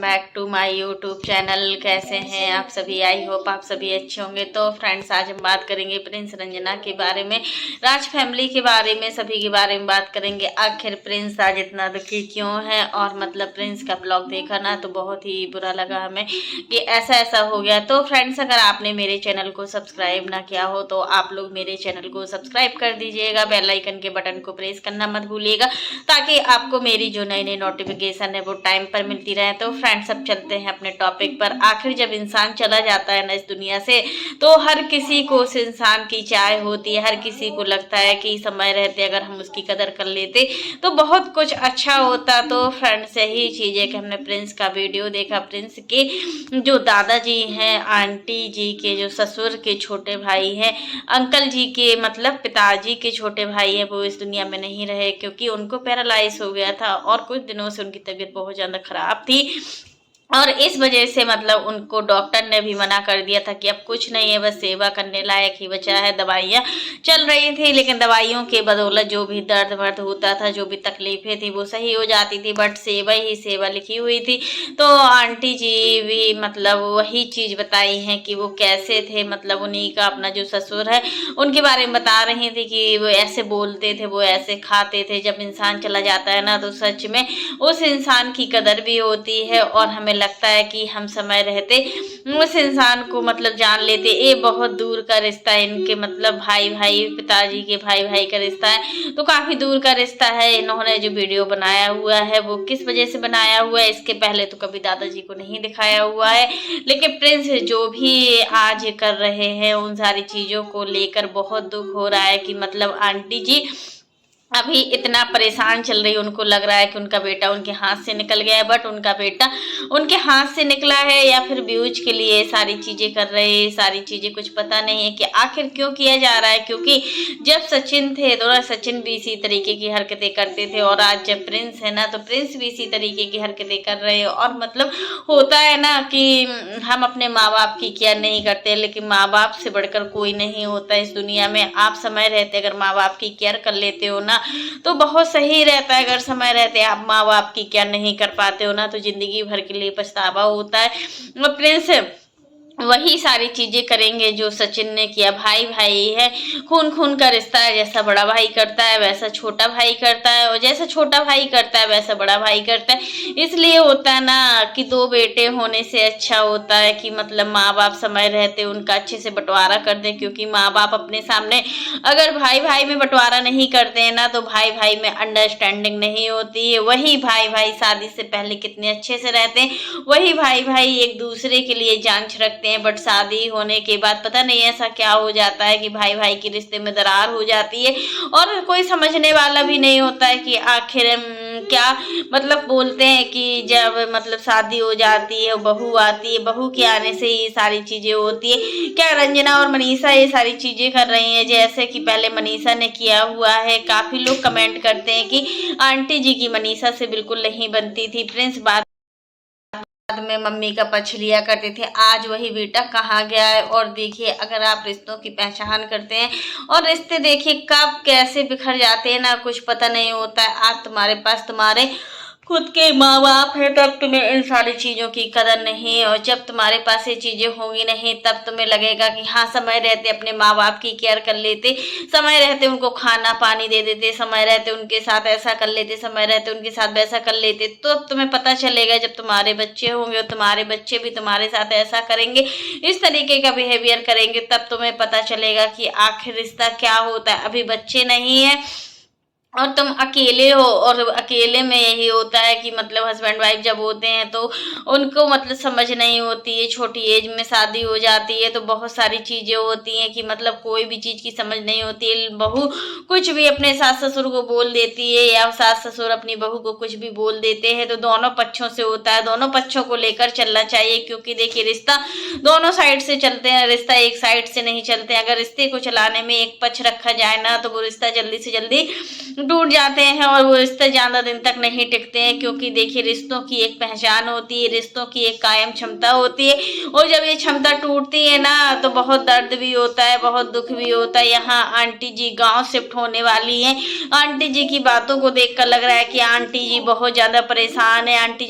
Back to my YouTube channel. कैसे हैं आप सभी? आई होप आप सभी अच्छे होंगे। तो फ्रेंड्स, आज हम बात करेंगे प्रिंस रंजना के बारे में, राज फैमिली के बारे में, सभी के बारे में बात करेंगे। आखिर प्रिंस आज इतना दुखी क्यों है? और मतलब प्रिंस का ब्लॉग देखा ना तो बहुत ही बुरा लगा हमें कि ऐसा ऐसा हो गया। तो फ्रेंड्स, अगर आपने मेरे चैनल को सब्सक्राइब ना किया हो तो आप लोग मेरे चैनल को सब्सक्राइब कर दीजिएगा, बेल आइकन के बटन को प्रेस करना मत भूलिएगा ताकि आपको मेरी जो नई नई नोटिफिकेशन है वो टाइम पर मिलती रहे। तो फ्रेंड्स, अब चलते हैं अपने टॉपिक पर। आखिर जब इंसान चला जाता है ना इस दुनिया से, तो हर किसी को उस इंसान की चाह होती है। हर किसी को लगता है कि समय रहते अगर हम उसकी कदर कर लेते तो बहुत कुछ अच्छा होता। तो फ्रेंड्स, यही चीज है कि हमने प्रिंस का वीडियो देखा। प्रिंस के जो दादाजी हैं, आंटी जी के जो ससुर के छोटे भाई हैं, अंकल जी के मतलब पिताजी के छोटे भाई हैं, वो इस दुनिया में नहीं रहे क्योंकि उनको पैरालाइज हो गया था और कुछ दिनों से उनकी तबीयत बहुत ज़्यादा खराब थी। और इस वजह से मतलब उनको डॉक्टर ने भी मना कर दिया था कि अब कुछ नहीं है, बस सेवा करने लायक ही बचा है। दवाइयाँ चल रही थी लेकिन दवाइयों के बदौलत जो भी दर्द वर्द होता था, जो भी तकलीफें थी वो सही हो जाती थी, बट सेवा ही सेवा लिखी हुई थी। तो आंटी जी भी मतलब वही चीज़ बताई हैं कि वो कैसे थे, मतलब उन्हीं का अपना जो ससुर है उनके बारे में बता रही थी कि वो ऐसे बोलते थे, वो ऐसे खाते थे। जब इंसान चला जाता है ना तो सच में उस इंसान की कदर भी होती है और हमें लगता है कि हम समय रहते उस इंसान को मतलब जान लेते। ये बहुत दूर का रिश्ता है इनके, मतलब भाई भाई, पिताजी के भाई भाई का रिश्ता है, तो काफी दूर का रिश्ता है। इन्होंने जो वीडियो बनाया हुआ है वो किस वजह से बनाया हुआ है, इसके पहले तो कभी दादाजी को नहीं दिखाया हुआ है। लेकिन प्रिंस जो भी आज कर रहे हैं उन सारी चीजों को लेकर बहुत दुख हो रहा है कि मतलब आंटी जी अभी इतना परेशान चल रही है। उनको लग रहा है कि उनका बेटा उनके हाथ से निकल गया है, बट उनका बेटा उनके हाथ से निकला है या फिर व्यूज के लिए सारी चीजें कर रहे हैं। सारी चीजें कुछ पता नहीं है कि आखिर क्यों किया जा रहा है, क्योंकि जब सचिन थे तो सचिन भी इसी तरीके की हरकतें करते थे और आज जब प्रिंस है ना तो प्रिंस भी इसी तरीके की हरकतें कर रहे हैं। और मतलब होता है ना कि हम अपने माँ बाप की केयर नहीं करते, लेकिन माँ बाप से बढ़कर कोई नहीं होता इस दुनिया में। आप समय रहते अगर माँ बाप की केयर कर लेते हो ना तो बहुत सही रहता है। अगर समय रहते आप माँ बाप की केयर नहीं कर पाते हो ना तो जिंदगी भर के लिए पछतावा होता है। प्रिंस वही सारी चीजें करेंगे जो सचिन ने किया। भाई भाई है, खून खून का रिश्ता है। जैसा बड़ा भाई करता है वैसा छोटा भाई करता है, और जैसा छोटा भाई करता है वैसा बड़ा भाई करता है। इसलिए होता है ना कि दो बेटे होने से अच्छा होता है कि मतलब माँ बाप समय रहते उनका अच्छे से बंटवारा कर दे, क्योंकि माँ बाप अपने सामने अगर भाई भाई में बंटवारा नहीं करते हैं ना तो भाई भाई में अंडरस्टैंडिंग नहीं होती है। वही भाई भाई शादी से पहले कितने अच्छे से रहते हैं, वही भाई भाई एक दूसरे के लिए जान छिड़कते हैं, बट शादी होने के बाद पता नहीं ऐसा क्या हो जाता है कि भाई भाई के रिश्ते में दरार हो जाती है और कोई समझने वाला भी नहीं होता है कि आखिर क्या मतलब बोलते हैं कि जब मतलब शादी हो जाती है, बहू आती है, बहू के आने से ये सारी चीजें होती है। क्या रंजना और मनीषा ये सारी चीजें कर रही हैं जैसे कि पहले मनीषा ने किया हुआ है? काफी लोग कमेंट करते हैं कि आंटी जी की मनीषा से बिल्कुल नहीं बनती थी। प्रिंस बाद में मम्मी का पक्ष लिया करते थे, आज वही बेटा कहाँ गया है? और देखिए, अगर आप रिश्तों की पहचान करते हैं और रिश्ते देखिए कब कैसे बिखर जाते हैं ना कुछ पता नहीं होता है। आज तुम्हारे पास तुम्हारे खुद के माँ बाप है तब तुम्हें इन सारी चीजों की कदर नहीं, और जब तुम्हारे पास ये चीजें होंगी नहीं तब तुम्हें लगेगा कि हाँ समय रहते अपने माँ बाप की केयर कर लेते, समय रहते उनको खाना पानी दे देते, समय रहते उनके साथ ऐसा कर लेते, समय रहते उनके साथ वैसा कर लेते। तो अब तुम्हें पता चलेगा जब तुम्हारे बच्चे होंगे और तुम्हारे बच्चे भी तुम्हारे साथ ऐसा करेंगे, इस तरीके का बिहेवियर करेंगे, तब तुम्हें पता चलेगा कि आखिर रिश्ता क्या होता है। अभी बच्चे नहीं है और तुम अकेले हो, और अकेले में यही होता है कि मतलब हस्बैंड वाइफ जब होते हैं तो उनको मतलब समझ नहीं होती है। छोटी एज में शादी हो जाती है तो बहुत सारी चीजें होती हैं कि मतलब कोई भी चीज की समझ नहीं होती है। बहू कुछ भी अपने सास ससुर को बोल देती है या सास ससुर अपनी बहू को कुछ भी बोल देते हैं, तो दोनों पक्षों से होता है। दोनों पक्षों को लेकर चलना चाहिए, क्योंकि देखिए रिश्ता दोनों साइड से चलते हैं, रिश्ता एक साइड से नहीं चलते। अगर रिश्ते को चलाने में एक पक्ष रखा जाए ना तो वो रिश्ता जल्दी से जल्दी टूट जाते हैं और वो रिश्ते ज़्यादा दिन तक नहीं टिकते हैं, क्योंकि देखिए रिश्तों की एक पहचान होती है, रिश्तों की एक कायम क्षमता होती है, और जब ये क्षमता टूटती है ना तो बहुत दर्द भी होता है, बहुत दुख भी होता है। यहाँ आंटी जी गांव शिफ्ट होने वाली हैं। आंटी जी की बातों को देखकर लग रहा है कि आंटी जी बहुत ज़्यादा परेशान है, आंटी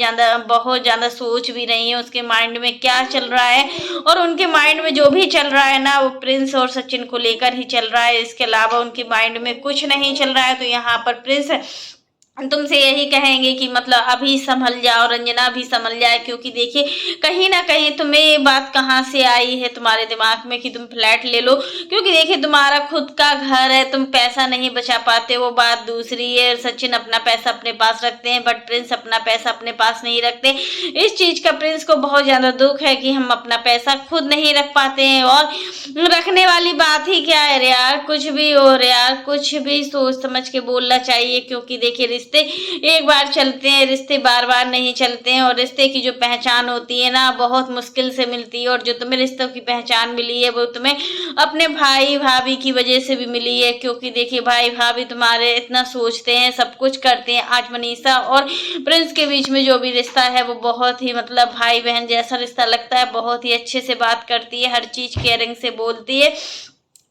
बहुत ज़्यादा सोच भी रही है उसके माइंड में क्या चल रहा है, और उनके माइंड में जो भी चल रहा है ना वो प्रिंस और सचिन को लेकर ही चल रहा है। इसके अलावा उनके माइंड में कुछ नहीं चल रहा है। तो यहाँ पर प्रिंस तुमसे यही कहेंगे कि मतलब अभी संभल जाओ, रंजना भी संभल जाए, क्योंकि देखिए कहीं ना कहीं तुम्हें ये बात कहाँ से आई है तुम्हारे दिमाग में कि तुम फ्लैट ले लो, क्योंकि देखिए तुम्हारा खुद का घर है, तुम पैसा नहीं बचा पाते, वो बात दूसरी है। सचिन अपना पैसा अपने पास रखते हैं बट प्रिंस अपना पैसा अपने पास नहीं रखते। इस चीज का प्रिंस को बहुत ज्यादा दुख है कि हम अपना पैसा खुद नहीं रख पाते हैं। और रखने वाली बात ही क्या है रे यार, कुछ भी हो रे यार, कुछ भी सोच समझ के बोलना चाहिए, क्योंकि देखिए रिश्ते एक बार चलते हैं, रिश्ते बार बार नहीं चलते हैं। और रिश्ते की जो पहचान होती है ना बहुत मुश्किल से मिलती है, और जो तुम्हें रिश्तों की पहचान मिली है वो तुम्हें अपने भाई भाभी की वजह से भी मिली है, क्योंकि देखिए भाई भाभी तुम्हारे इतना सोचते हैं, सब कुछ करते हैं। आज मनीषा और प्रिंस के बीच में जो भी रिश्ता है वो बहुत ही मतलब भाई बहन जैसा रिश्ता लगता है, बहुत ही अच्छे से बात करती है, हर चीज केयरिंग से बोलती है।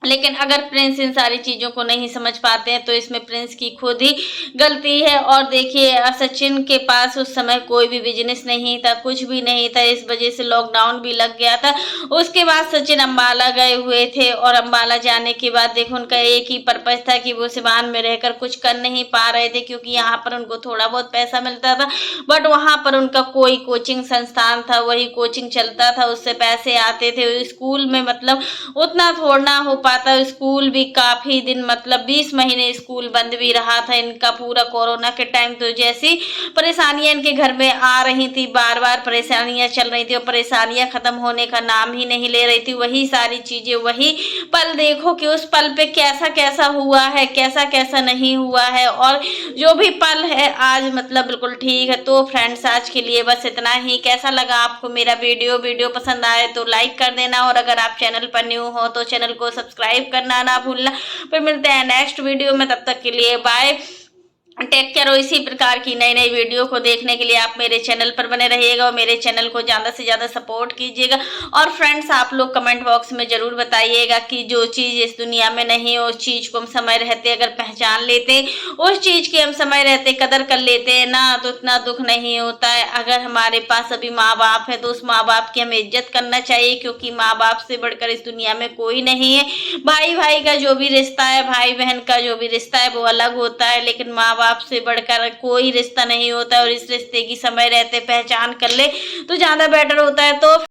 लेकिन अगर प्रिंस इन सारी चीज़ों को नहीं समझ पाते हैं तो इसमें प्रिंस की खुद ही गलती है। और देखिए सचिन के पास उस समय कोई भी बिजनेस नहीं था, कुछ भी नहीं था, इस वजह से लॉकडाउन भी लग गया था। उसके बाद सचिन अम्बाला गए हुए थे, और अम्बाला जाने के बाद देखो उनका एक ही पर्पज था कि वो सिवान में रहकर कुछ कर नहीं पा रहे थे, क्योंकि यहाँ पर उनको थोड़ा बहुत पैसा मिलता था, बट वहाँ पर उनका कोई कोचिंग संस्थान था, वही कोचिंग चलता था, उससे पैसे आते थे। स्कूल में मतलब उतना थोड़ा हो पाता, स्कूल भी काफी दिन मतलब 20 महीने स्कूल बंद भी रहा था इनका पूरा कोरोना के टाइम। तो जैसी परेशानियां इनके घर में आ रही थी, बार बार परेशानियां चल रही थी, और परेशानियां खत्म होने का नाम ही नहीं ले रही थी। वही सारी चीजें, वही पल देखो कि उस पल पे कैसा कैसा हुआ है, कैसा कैसा नहीं हुआ है, और जो भी पल है आज मतलब बिल्कुल ठीक है। तो फ्रेंड्स आज के लिए बस इतना ही। कैसा लगा आपको मेरा वीडियो पसंद आए तो लाइक कर देना, और अगर आप चैनल पर न्यू हो तो चैनल को सब्सक्राइब करना ना भूलना। फिर मिलते हैं नेक्स्ट वीडियो में, तब तक के लिए बाय, टेक केयर। इसी प्रकार की नई नई वीडियो को देखने के लिए आप मेरे चैनल पर बने रहिएगा और मेरे चैनल को ज़्यादा से ज़्यादा सपोर्ट कीजिएगा। और फ्रेंड्स आप लोग कमेंट बॉक्स में ज़रूर बताइएगा कि जो चीज़ इस दुनिया में नहीं है उस चीज़ को हम समय रहते अगर पहचान लेते, उस चीज़ की हम समय रहते कदर कर लेते हैं ना, तो इतना दुख नहीं होता है। अगर हमारे पास अभी माँ बाप है तो उस माँ बाप की हमें इज्जत करना चाहिए, क्योंकि माँ बाप से बढ़कर इस दुनिया में कोई नहीं है। भाई भाई का जो भी रिश्ता है, भाई बहन का जो भी रिश्ता है वो अलग होता है, लेकिन माँ बाप से बढ़कर कोई रिश्ता नहीं होता। और इस रिश्ते की समय रहते पहचान कर ले तो ज्यादा बेटर होता है। तो